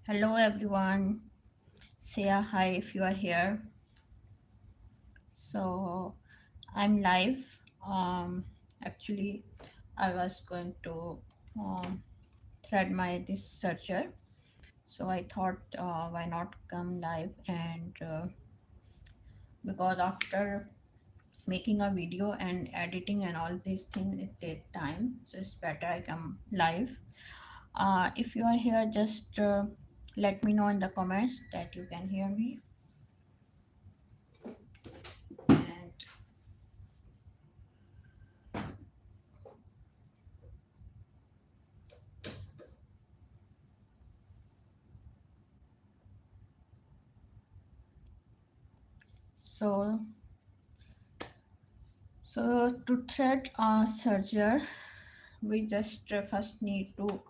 Hello everyone. Say a hi if you are here. So I'm live. Actually, I was going to um, thread my this searcher. So I thought, why not come live and because after making a video and editing and all these things it take time. So it's better I come live. If you are here, just let me know in the comments that you can hear me. And so to thread a serger, we just first need to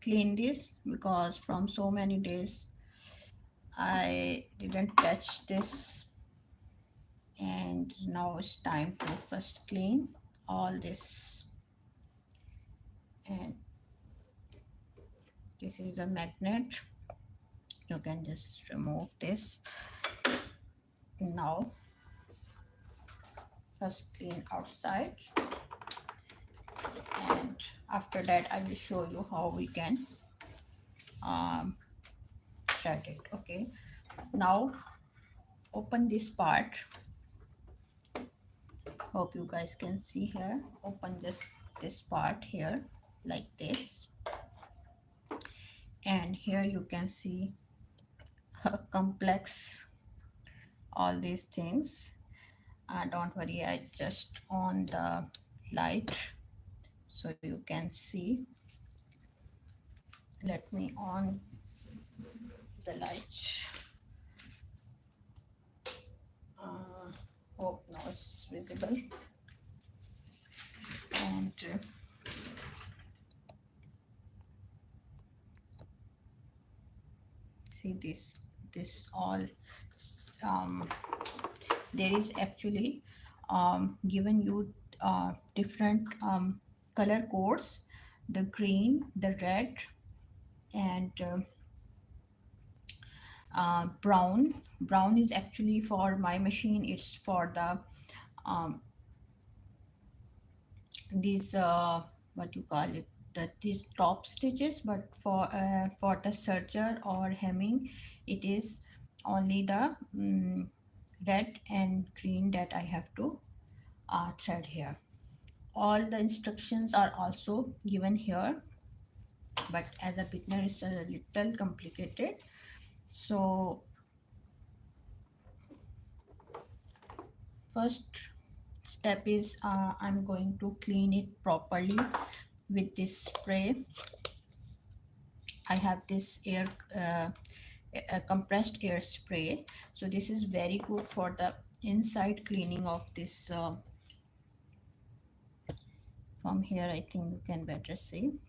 clean this because from so many days I didn't touch this, and now it's time to first clean all this. And this is a magnet. You can just remove this. Now first clean outside, and after that I will show you how we can um, thread it. Okay, now open this part. Hope you guys can see here. Open just this part here like this, and here you can see how complex all these things. Don't worry, I just on the light so you can see. Let me on the light. Hope now it's visible. And see this all there is actually given you different color codes, the green, the red, and brown is actually for my machine. It's for the these what you call it, these top stitches, but for the serger or hemming it is only the red and green that I have to thread here. All the instructions are also given here, but as a beginner it's a little complicated. So first step is I'm going to clean it properly with this spray. I have this air a compressed air spray, so this is very good for the inside cleaning of this. From here I think you can better see.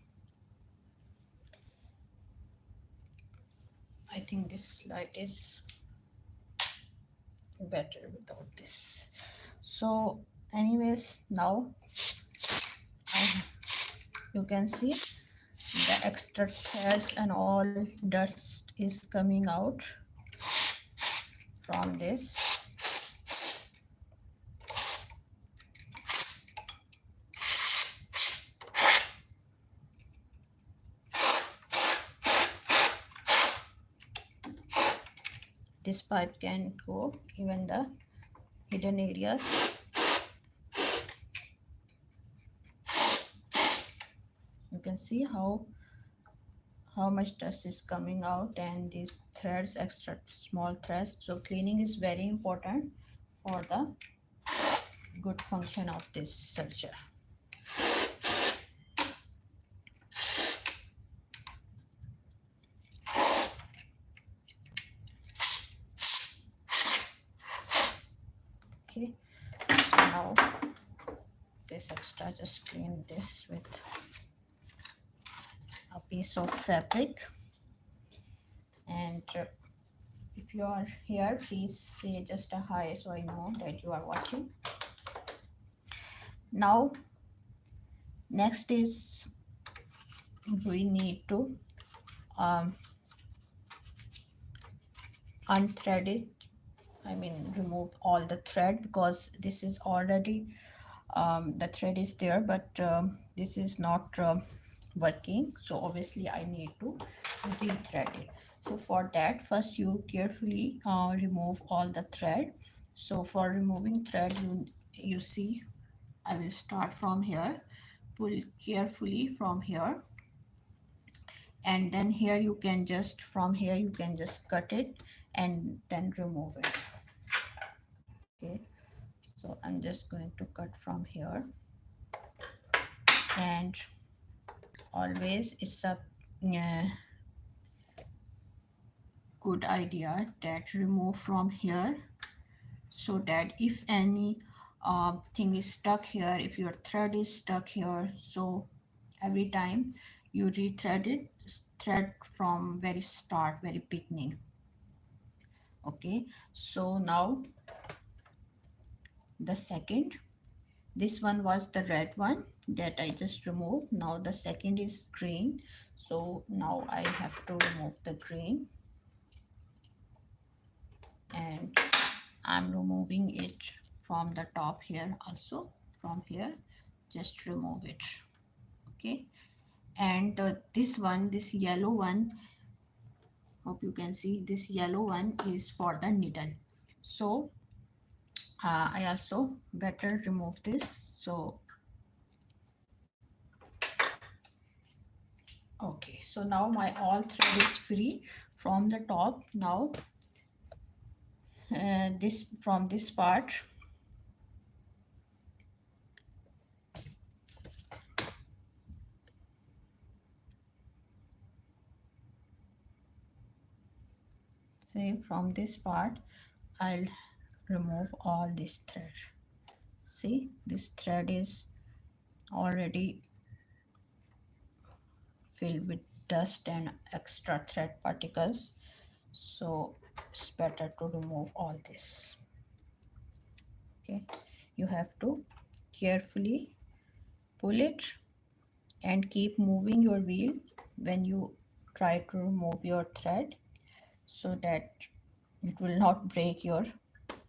I think this light is better without this. So anyways, now you can see the extra threads and all dust is coming out from this. This pipe can go even the hidden areas. You can see how much dust is coming out, and these threads, extra small threads. So cleaning is very important for the good function of this serger. Okay, so now this extra, just clean this with a piece of fabric. And if you are here, please say just a hi so I know that you are watching. Now next is we need to unthread it. I mean, remove all the thread, because this is already the thread is there, but this is not working. So obviously I need to re-thread it. So for that, first you carefully remove all the thread. So for removing thread, you see, I will start from here, pull carefully from here, and then here you can just, from here you can just cut it and then remove it. Okay, so I'm just going to cut from here. And always it's a good idea that remove from here, so that if any thing is stuck here, if your thread is stuck here, so every time you rethread it, thread from very start, very beginning. Okay, so now the second, this one was the red one that I just removed. Now the second is green, so now I have to remove the green, and I'm removing it from the top here also. From here, just remove it. Okay, and this one, this yellow one, hope you can see, this yellow one is for the needle. So I also better remove this. So okay, so now my all thread is free from the top. Now this, from this part, say from this part, I'll remove all this thread. See, this thread is already filled with dust and extra thread particles, so it's better to remove all this. Okay, you have to carefully pull it and keep moving your wheel when you try to remove your thread, so that it will not break your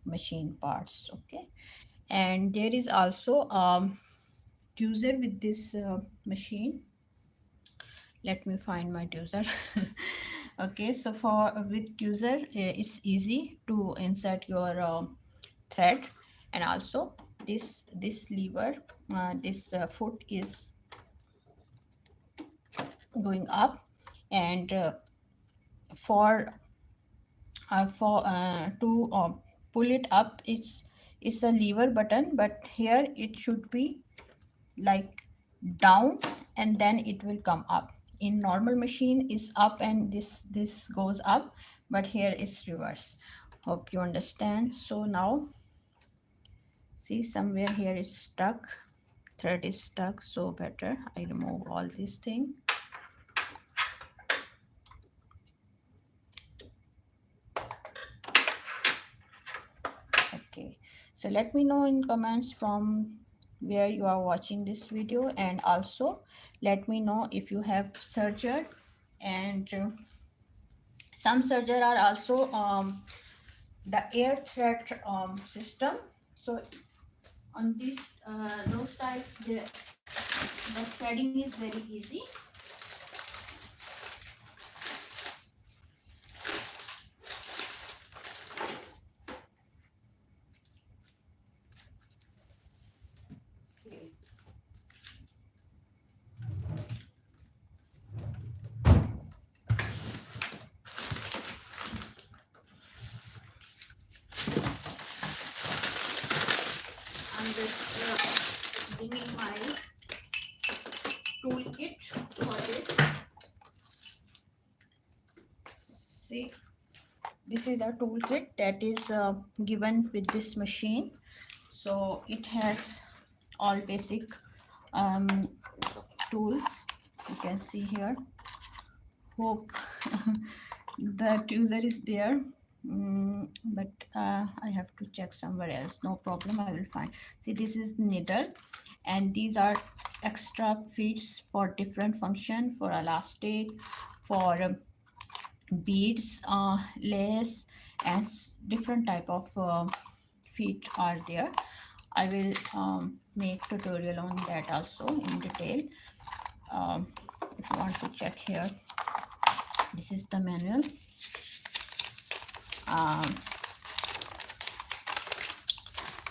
machine parts. Okay, and there is also tweezer with this machine. Let me find my tweezer. Okay, so for with tweezer, it's easy to insert your thread, and also this lever, this foot is going up, and for to pull it up, it's a lever button, but here it should be like down, and then it will come up. In normal machine is up, and this goes up, but here is reverse. Hope you understand. So now see, somewhere here it's stuck, thread is stuck, so better I remove all these things. Okay, so let me know in comments from where you are watching this video, and also let me know if you have Serger, and some Serger are also the air thread system. So on these those types, the threading is very easy. Okay. I'm just bringing my toolkit for this. See, this is a toolkit that is given with this machine. So it has all basic tools. You can see here. Hope the tweezer is there. But I have to check somewhere else. No problem, I will find. See, this is needle, and these are extra feeds for different function, for elastic, for beads, lace, and different type of feet are there. I will make tutorial on that also in detail. If you want to check here, this is the manual. um,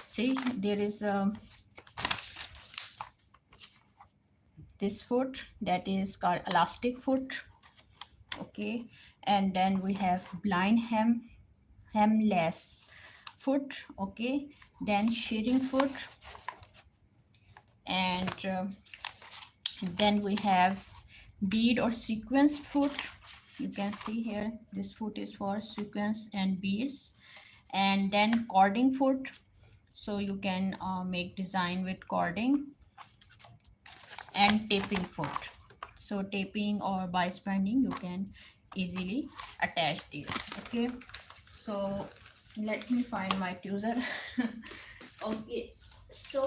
See, there is this foot that is called elastic foot. Okay, and then we have blind hemless foot. Okay, then shearing foot, and then we have bead or sequence foot. You can see here, this foot is for sequence and beads. And then cording foot, so you can make design with cording. And taping foot, so taping or bias binding, you can easily attach this. Okay, so let me find my tweezer. Okay, so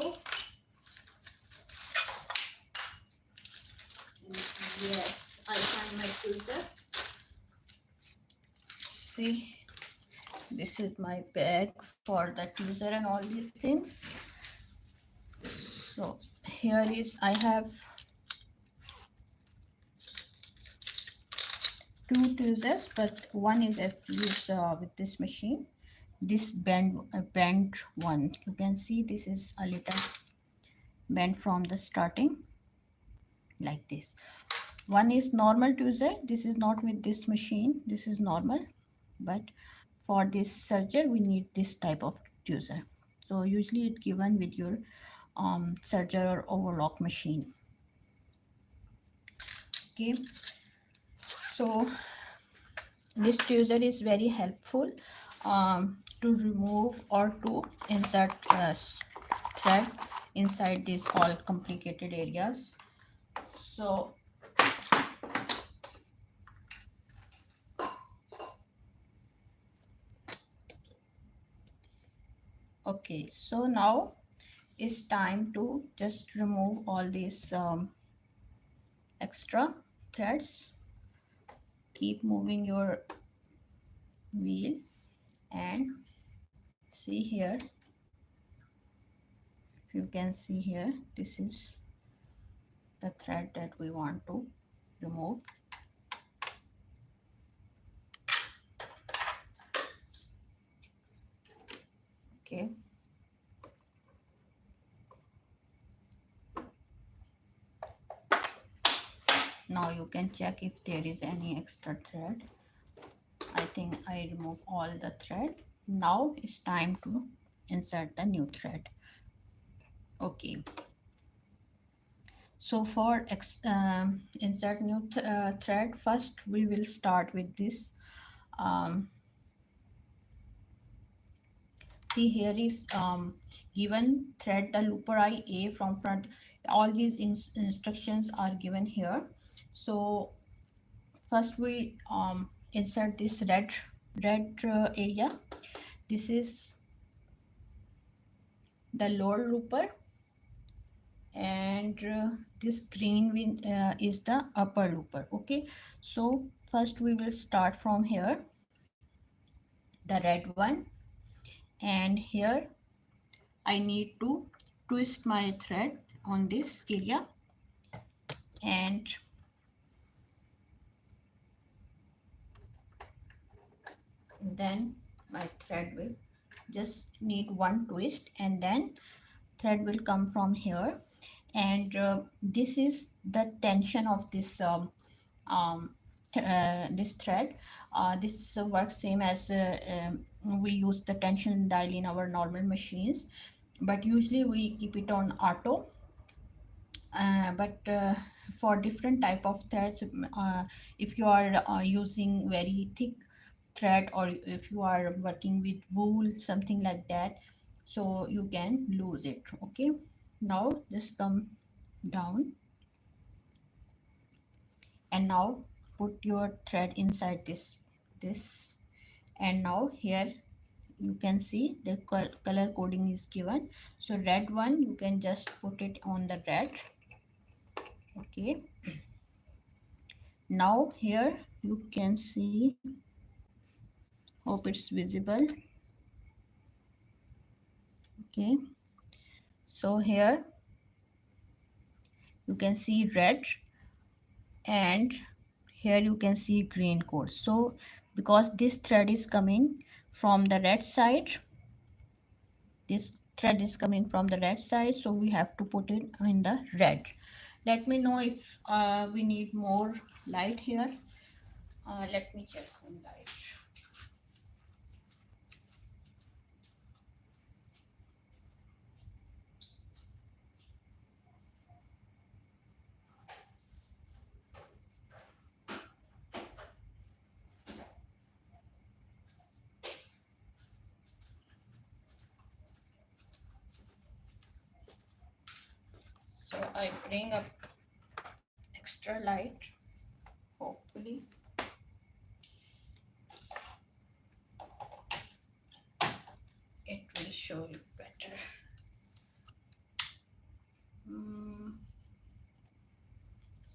yes, I find my tweezer. See, this is my bag for the tweezer and all these things. So here is, I have two tweezers, but one is used with this machine. This bent one, you can see this is a little bent from the starting, like this. One is normal tweezer, this is not with this machine, this is normal, but for this serger we need this type of tweezer. So usually it given with your serger or overlock machine. Okay, so this tweezer is very helpful to remove or to insert thread inside these all complicated areas. So okay, so now it's time to just remove all these extra threads. Keep moving your wheel and see here, if you can see here, this is the thread that we want to remove. Okay, now you can check if there is any extra thread. I think I remove all the thread. Now it's time to insert the new thread. Okay, so for insert new thread, first we will start with this. See, here is given thread the looper eye A from front. All these instructions are given here. So first we insert this red area. This is the lower looper, and this green is the upper looper. Okay, so first we will start from here, the red one, and here I need to twist my thread on this area, and then my thread will just need one twist, and then thread will come from here. And this is the tension of this this thread. This works same as we use the tension dial in our normal machines, but usually we keep it on auto. But for different type of threads, if you are using very thick thread, or if you are working with wool, something like that, so you can lose it. Okay, now just come down, and now put your thread inside this, and now here you can see the color coding is given. So red one, you can just put it on the red. Okay, now here you can see, Hope it's visible. Okay, so here you can see red, and here you can see green code. So because this thread is coming from the red side, this thread is coming from the red side, so we have to put it in the red. Let me know if we need more light here. Let me check some light. So I bring up extra light, hopefully. It will show you better.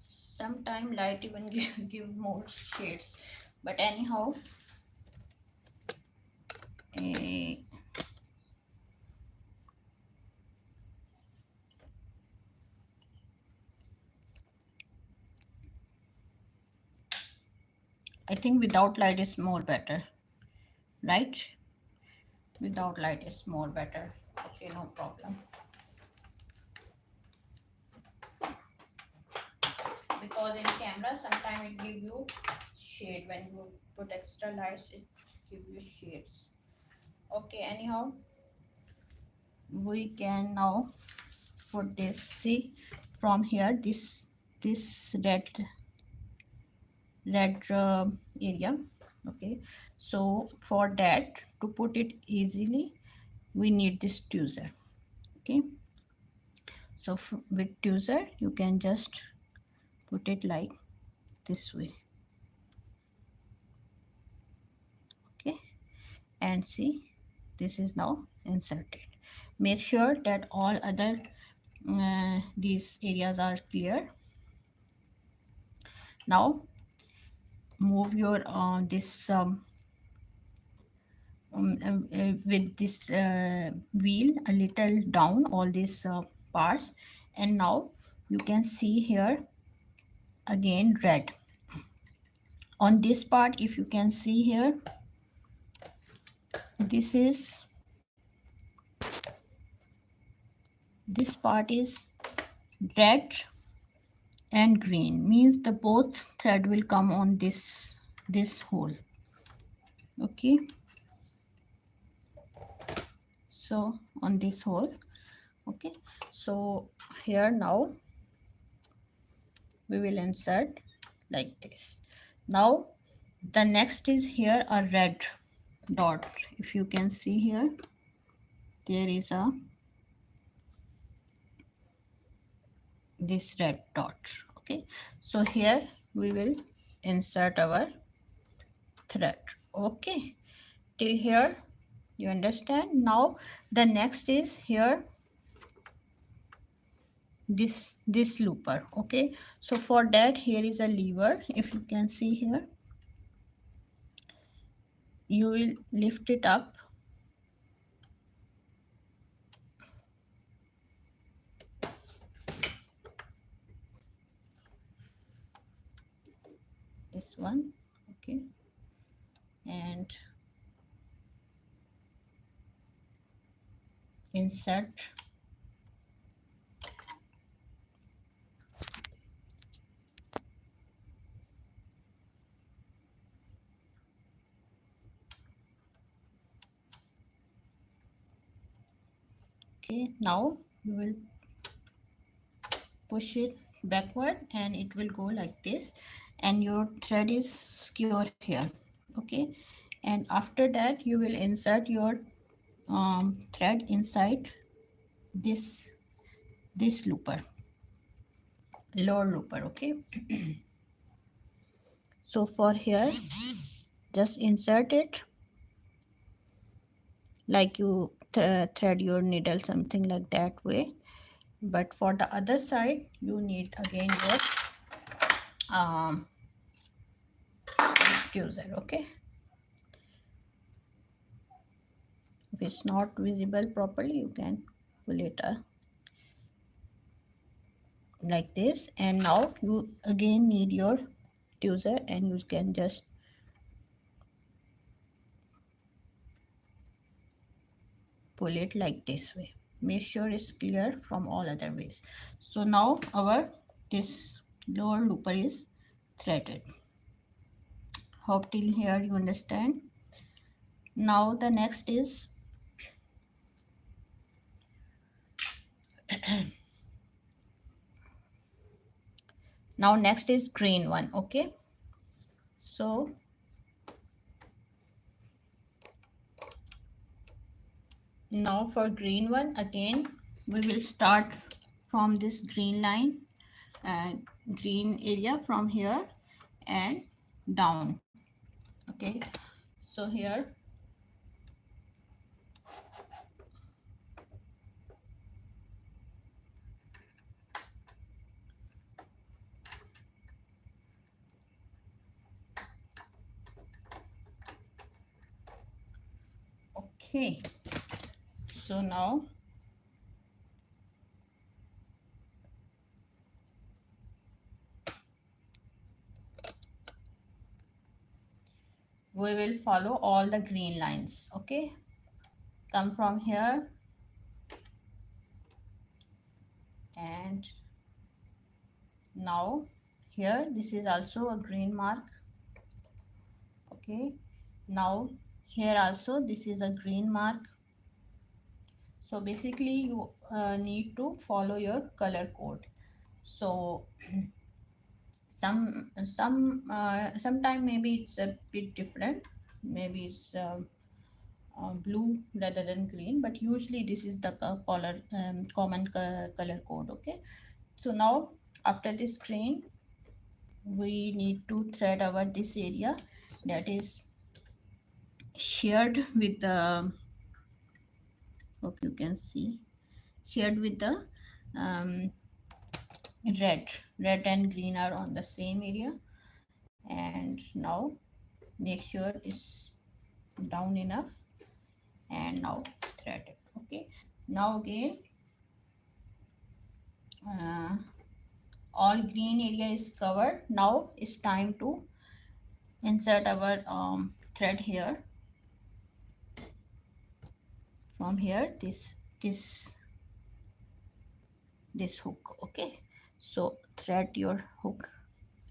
Sometime light even give more shades, but anyhow, eh, I think without light is more better, right? Without light is more better. Okay, no problem. Because in camera sometimes it give you shade. When you put extra lights, it give you shades. Okay, anyhow, we can now put this. See, from here, this red area. Okay, so for that, to put it easily, we need this tweezer. Okay, so with tweezer you can just put it like this way. Okay, and see, this is now inserted. Make sure that all other these areas are clear. Now move your this with this wheel a little down all these parts, and now you can see here again red on this part. If you can see here, this part is red and green, means the both thread will come on this hole. Okay, so on this hole. Okay, so here now we will insert like this. Now the next is here a red dot. If you can see here, there is a this red dot. Okay, so here we will insert our thread. Okay, till here you understand. Now the next is here this looper. Okay, so for that here is a lever. If you can see here, you will lift it up. This one. Okay, and insert. Okay, now you will push it backward and it will go like this, and your thread is secure here. Okay, and after that you will insert your thread inside this looper, lower looper. Okay, so for here just insert it like you thread your needle, something like that way. But for the other side you need again your diffuser. Okay, If it's not visible properly, you can pull it like this. And now you again need your tweezer, and you can just pull it like this way. Make sure it's clear from all other ways. So now our this lower looper is threaded. Hope till here you understand. Now the next is green one. Okay, so now for green one, again we will start from this green line, green area from here and down. Okay, so here okay, so now we will follow all the green lines. Okay, come from here and now here this is also a green mark. Okay, now here also this is a green mark. So basically you need to follow your color code. So sometime maybe it's a bit different, maybe it's blue rather than green, but usually this is the color common color code. Okay, so now after this green we need to thread our this area that is shared with the, hope you can see, shared with the um, red and green are on the same area. And now make sure it's down enough, and now thread it. Okay, now again uh, all green area is covered. Now it's time to insert our thread here. From here this hook. Okay, so thread your hook,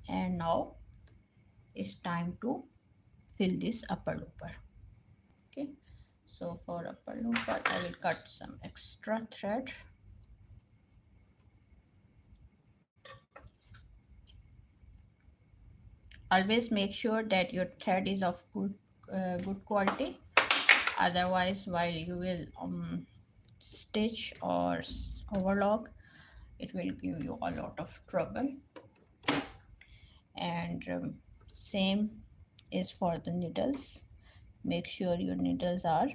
and now it's time to fill this upper looper. Okay, so for upper looper I will cut some extra thread. Always make sure that your thread is of good quality, otherwise while you will stitch or overlock, it will give you a lot of trouble. And same is for the needles. Make sure your needles are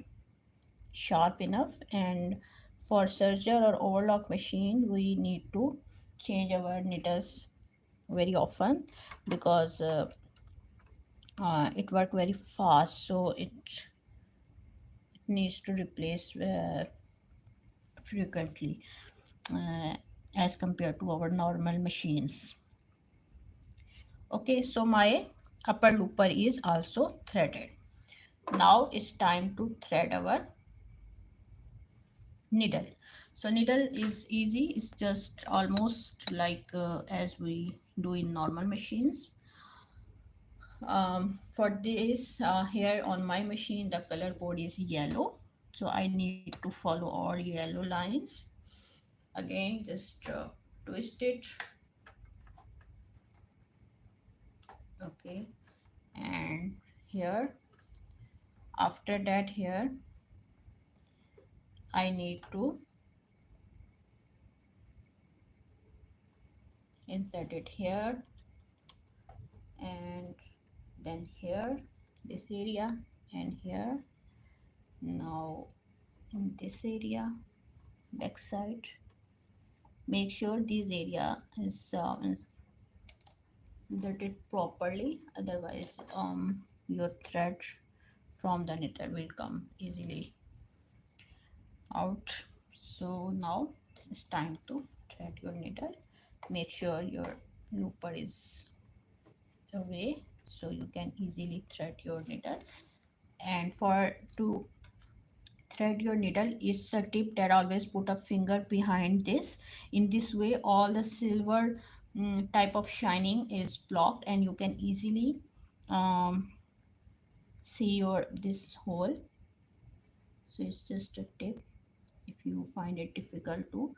sharp enough. And for serger or overlock machine we need to change our needles very often, because it work very fast, so it needs to replace frequently uh, as compared to our normal machines. Okay, so my upper looper is also threaded. Now it's time to thread our needle. So needle is easy, it's just almost like as we do in normal machines. For this here on my machine the color code is yellow, so I need to follow all yellow lines. Again just twist it. Okay, and here after that here I need to insert it here, and then here this area, and here. Now in this area back side, make sure this area is inserted properly, otherwise your thread from the needle will come easily out. So now it's time to thread your needle. Make sure your looper is away so you can easily thread your needle. And for to thread your needle is a tip that always put a finger behind this. In this way all the silver type of shining is blocked and you can easily um, see your this hole. So it's just a tip if you find it difficult to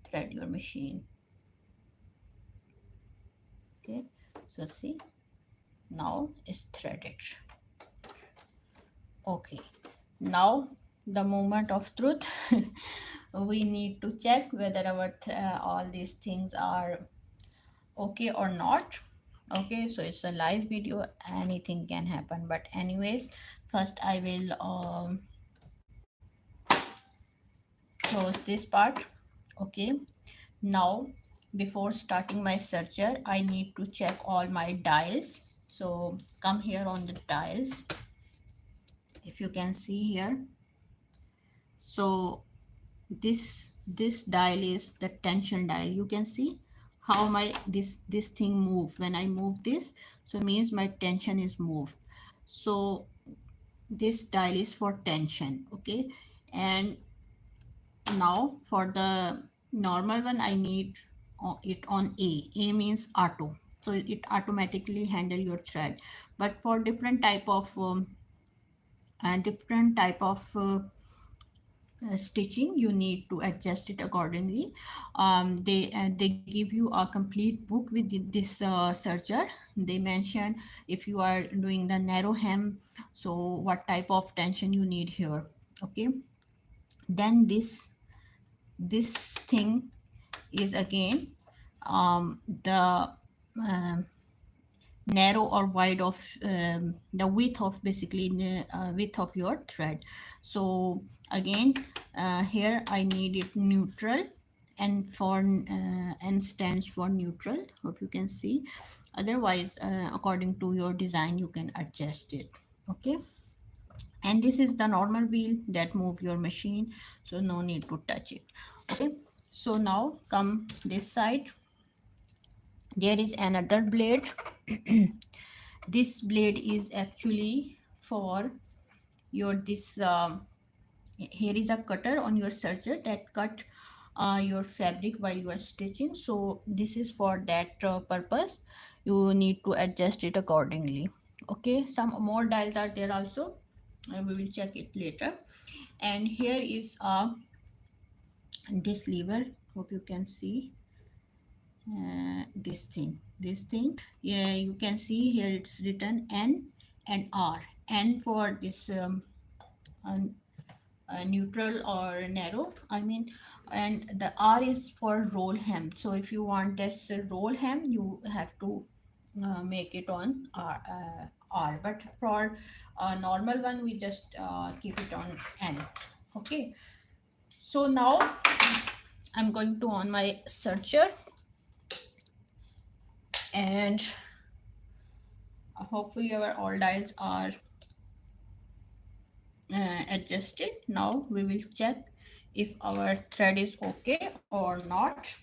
thread your machine. Okay, so see, now it's threaded. Okay, now the moment of truth. We need to check whether our all these things are okay or not. Okay, so it's a live video, anything can happen, but anyways, first I will close this part. Okay, now before starting my serger I need to check all my dials. So come here on the dials, if you can see here. So this dial is the tension dial. You can see how my this thing move when I move this, so means my tension is moved. So this dial is for tension. Okay, and now for the normal one I need it on A means auto, so it automatically handle your thread. But for different type of stitching, you need to adjust it accordingly. They give you a complete book with this serger. They mention if you are doing the narrow hem, so what type of tension you need here. Okay, then this thing is again the um, narrow or wide of the width of basically width of your thread. So again here I need it neutral, and for N stands for neutral, hope you can see. Otherwise according to your design you can adjust it. Okay, and this is the normal wheel that move your machine, so no need to touch it. Okay, so now come this side, there is another blade. This blade is actually for your this here is a cutter on your serger that cut your fabric while you are stitching. So this is for that purpose. You need to adjust it accordingly. Okay, some more dials are there also, we will check it later. And here is this lever, hope you can see this thing. Yeah, you can see here it's written N and R. N for this uh, neutral or narrow, I mean, and the R is for roll hem. So if you want this roll hem, you have to make it on R, but for a normal one we just keep it on N. Okay, so now I'm going to on my serger, and hopefully our all dials are adjusted. Now we will check if our thread is okay or not.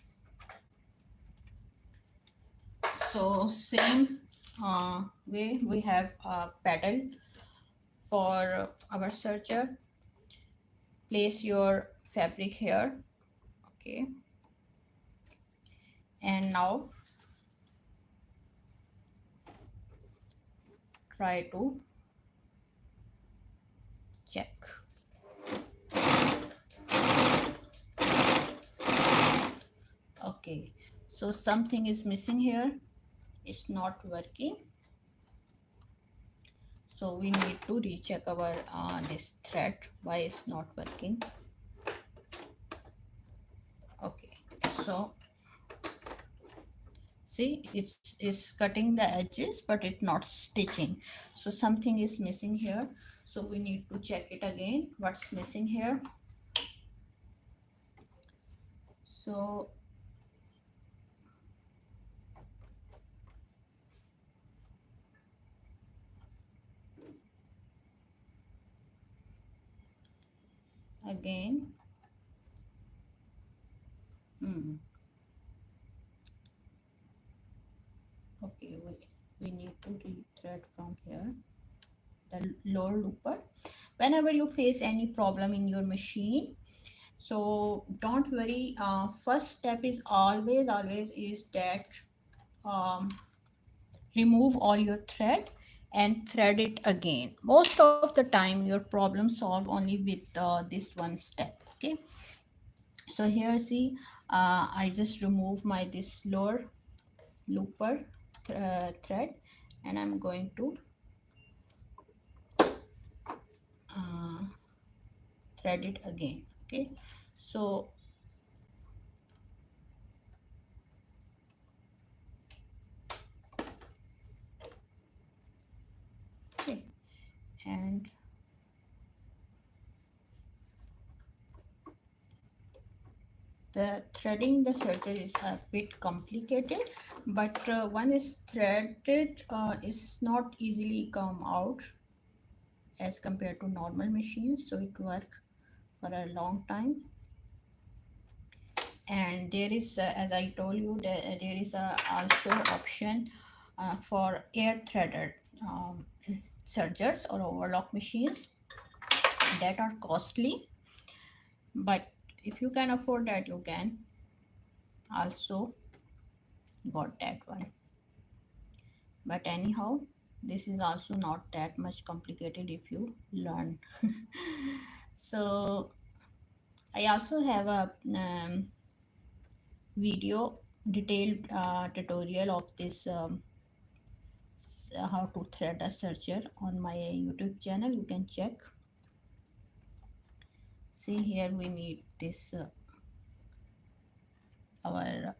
So same way we have a paddle for our serger. Place your fabric here. Okay, and now try to check. Okay, so something is missing here, it's not working, so we need to recheck our this thread, why it's not working. Okay, so see it's cutting the edges but it's not stitching, so something is missing here. So we need to check it again, what's missing here. So again. Hmm. Okay, we need to rethread from here, the lower looper. Whenever you face any problem in your machine, so don't worry. First step is always is that um, remove all your thread and thread it again. Most of the time your problem solved only with this one step. Okay, so here see, I just remove my this lower looper thread, and I'm going to uh, thread it again. Okay, so okay, and the threading the Serger is a bit complicated, but one is threaded is not easily come out as compared to normal machines, so it work for a long time. And there is as I told you that there is also option for air threaded Sergers or overlock machines that are costly, but if you can afford that, you can also got that one. But anyhow, this is also not that much complicated if you learn. So I also have a video detailed tutorial of this how to thread a Serger on my YouTube channel. You can check. See here, we need this our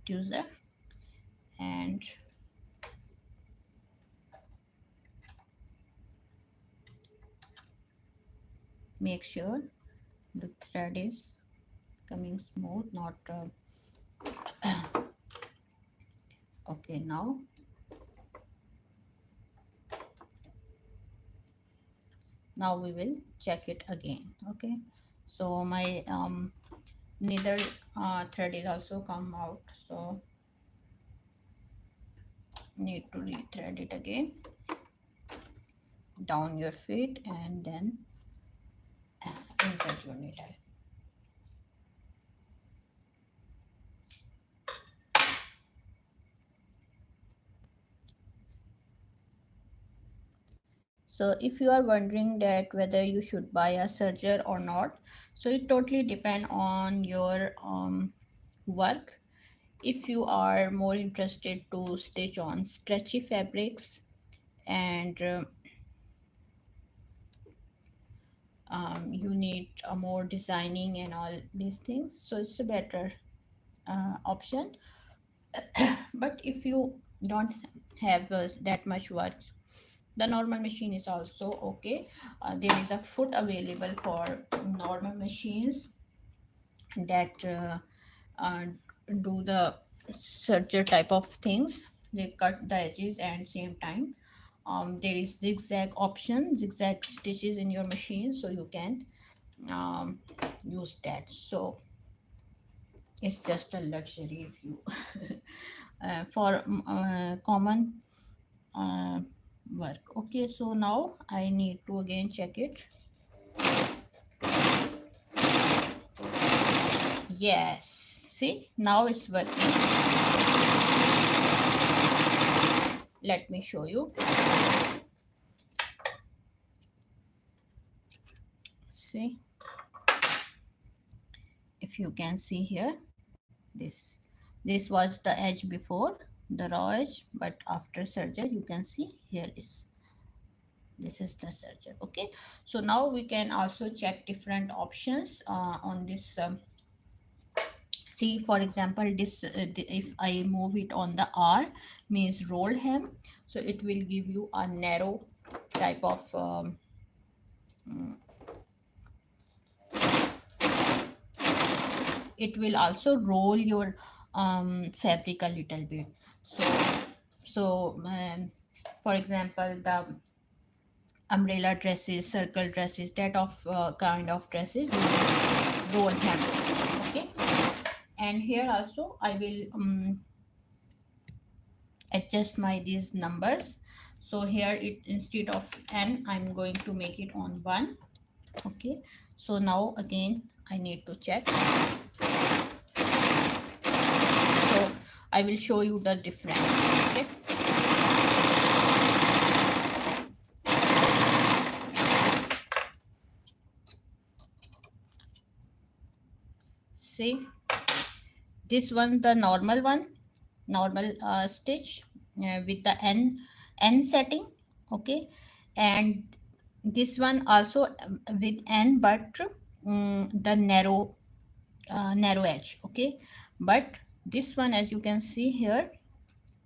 user, and make sure the thread is coming smooth, not okay. Now we will check it again. Okay, so my neither thread is also come out, so need to rethread it again. Down your feet and then insert your needle. So if you are wondering that whether you should buy a serger or not, so it totally depend on your work. If you are more interested to stitch on stretchy fabrics and you need a more designing and all these things, so it's a better option. But if you don't have that much work, the normal machine is also okay. There is a foot available for normal machines that uh, do the serger type of things. They cut the edges and same time there is zigzag option, zigzag stitches in your machine, so you can use that. So it's just a luxury if you for common uh, work. Okay, so now I need to again check it. Yes, see, now it's working. Let me show you. See, if you can see here, this was the edge before, the raw edge, but after serger you can see here is this is the serger. Okay, so now we can also check different options on this see, for example, this if I move it on the R, means roll hem, so it will give you a narrow type of it will also roll your fabric a little bit. So for example, the umbrella dresses, circle dresses, that of kind of dresses we will roll hem. Okay, and here also I will adjust my these numbers. So here it, instead of n, I'm going to make it on 1. Okay, so now again I need to check. So I will show you the difference. Okay, see, this one, the normal one, normal stitch with the n setting. Okay, and this one also with n, but the narrow edge. Okay, but this one, as you can see here,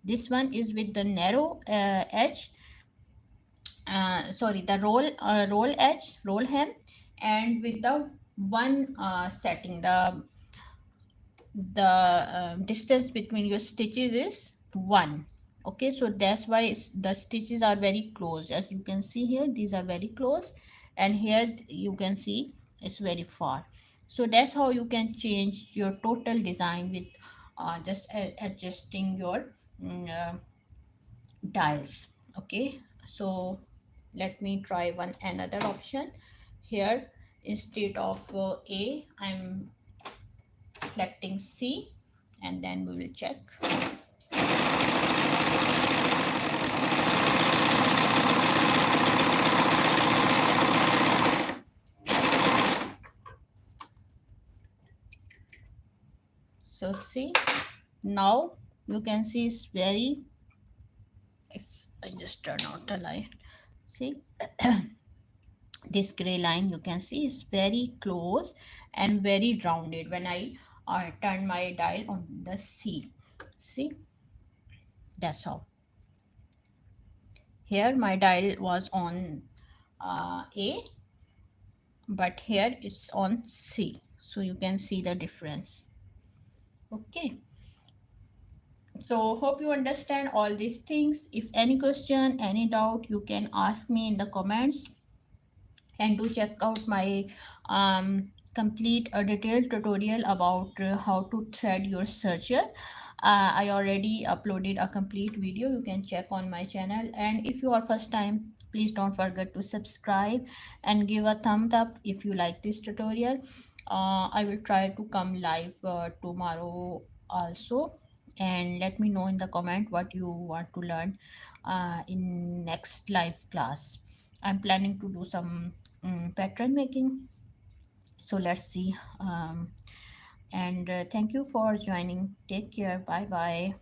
this one is with the narrow edge, sorry, the roll edge, roll hem, and with the one setting, the distance between your stitches is 1. Okay, so that's why the stitches are very close. As you can see here, these are very close, and here you can see it's very far. So that's how you can change your total design with just adjusting your dials. Okay, so let me try one another option. Here, instead of A, I'm selecting C, and then we will check. So see, now you can see it's very, if I just turn out the light, see, this gray line you can see is very close and very rounded when I turn my dial on the C. See, that's how. Here my dial was on A, but here it's on C, so you can see the difference. Okay, so hope you understand all these things. If any question, any doubt, you can ask me in the comments, and do check out my complete detailed tutorial about how to thread your serger. I already uploaded a complete video, you can check on my channel. And if you are first time, please don't forget to subscribe and give a thumbs up if you like this tutorial. I will try to come live tomorrow also, and let me know in the comment what you want to learn in next live class. I'm planning to do some pattern making, so let's see. And thank you for joining. Take care. Bye bye.